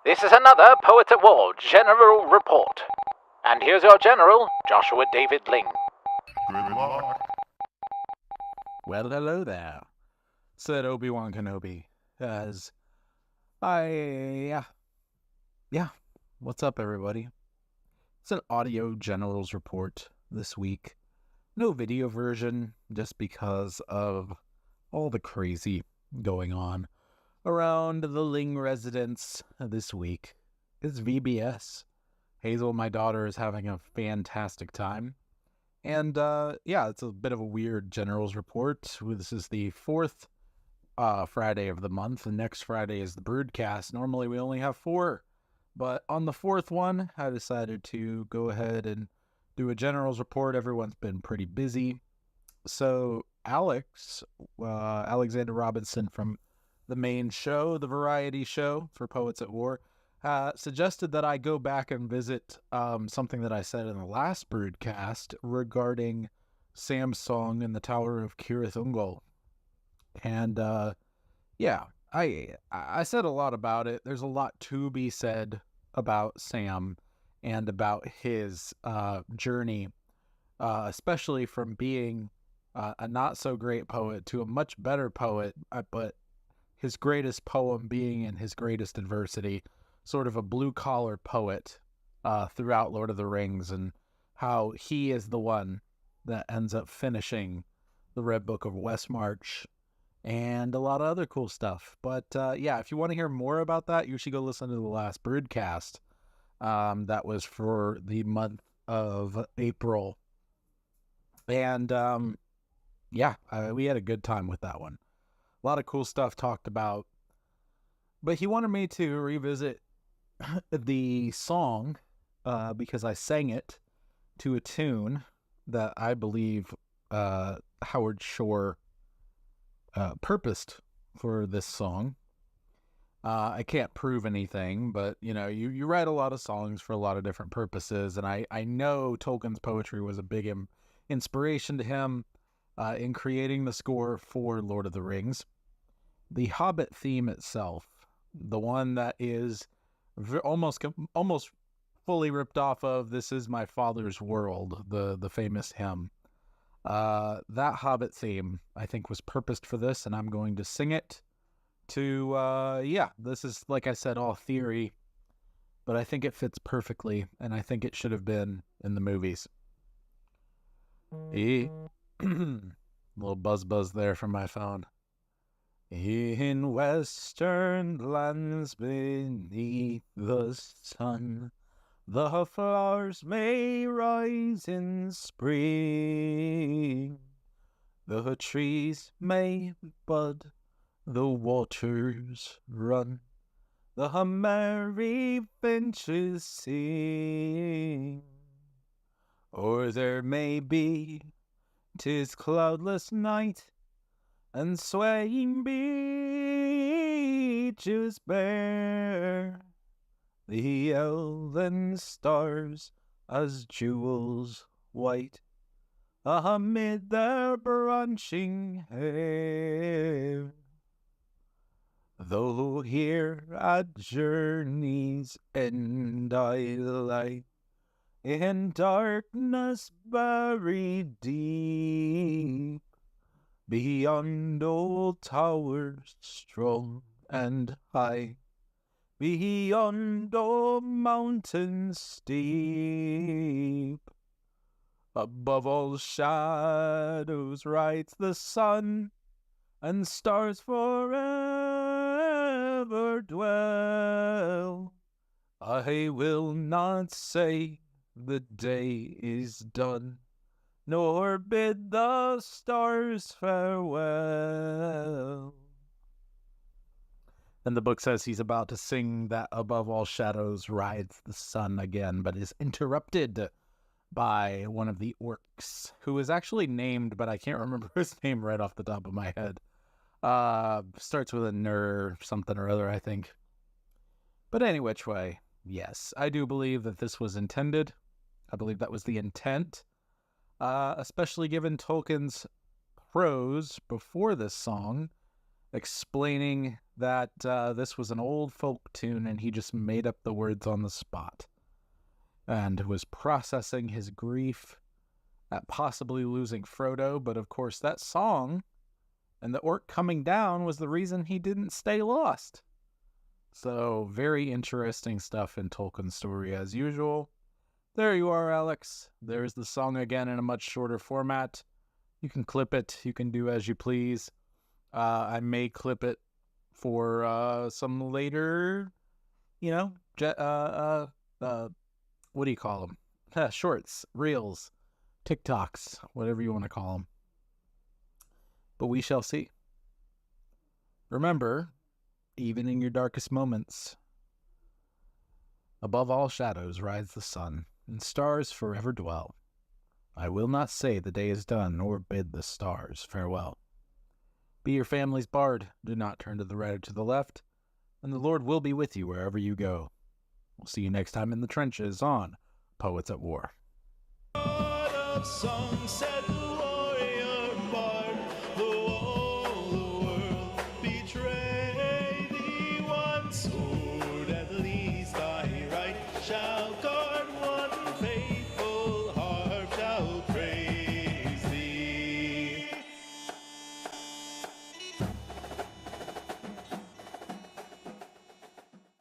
This is another Poet at War General Report. And here's your General, Joshua David Ling. Good luck. Well, hello there, said Obi-Wan Kenobi, as what's up, everybody? It's an audio General's Report this week. No video version, just because of all the crazy going on around the Ling residence this week. It's VBS. Hazel, my daughter, is having a fantastic time. And, it's a bit of a weird General's Report. This is the fourth Friday of the month, and next Friday is the broadcast. Normally we only have 4, but on the fourth one, I decided to go ahead and do a General's Report. Everyone's been pretty busy. So Alexander Robinson from the main show, the variety show for Poets at War, suggested that I go back and visit something that I said in the last broadcast regarding Sam's song in the Tower of Cirith Ungol. And I said a lot about it. There's a lot to be said about Sam and about his journey, especially from being a not so great poet to a much better poet, but his greatest poem being in his greatest adversity, sort of a blue-collar poet throughout Lord of the Rings, and how he is the one that ends up finishing the Red Book of Westmarch, and a lot of other cool stuff. But if you want to hear more about that, you should go listen to the last broadcast. That was for the month of April. And we had a good time with that one. A lot of cool stuff talked about. But he wanted me to revisit the song because I sang it to a tune that I believe Howard Shore purposed for this song. I can't prove anything, but you write a lot of songs for a lot of different purposes, and I know Tolkien's poetry was a big inspiration to him in creating the score for Lord of the Rings. The Hobbit theme itself, the one that is almost fully ripped off of "This Is My Father's World," the famous hymn. That Hobbit theme, I think, was purposed for this, and I'm going to sing it to, this is, like I said, all theory, but I think it fits perfectly, and I think it should have been in the movies. Little buzz there from my phone. In western lands beneath the sun, the flowers may rise in spring, the trees may bud, the waters run, the merry finches sing. Or there may be 'tis cloudless night, and swaying beeches bare the elven stars as jewels white amid their branching hair. Though here at journey's end I lie, in darkness buried deep, beyond old towers strong and high, beyond old mountains steep, above all shadows rides the sun, and stars forever dwell. I will not say the day is done, nor bid the stars farewell. And the book says he's about to sing that above all shadows rides the sun again, but is interrupted by one of the orcs, who is actually named, but I can't remember his name right off the top of my head. Starts with a ner something or other, I think. But any which way, yes, I do believe that this was intended. I believe that was the intent. Especially given Tolkien's prose before this song, explaining that this was an old folk tune and he just made up the words on the spot, and was processing his grief at possibly losing Frodo. But of course, that song and the orc coming down was the reason he didn't stay lost. So, very interesting stuff in Tolkien's story as usual. There you are, Alex. There's the song again in a much shorter format. You can clip it. You can do as you please. I may clip it for some later, what do you call them? Shorts, reels, TikToks, whatever you want to call them. But we shall see. Remember, even in your darkest moments, above all shadows rides the sun, and stars forever dwell. I will not say the day is done, nor bid the stars farewell. Be your family's bard, do not turn to the right or to the left, and the Lord will be with you wherever you go. We'll see you next time in the trenches on Poets at War. Of song said the warrior bard, though all the world betray thee, one sword at least thy right shall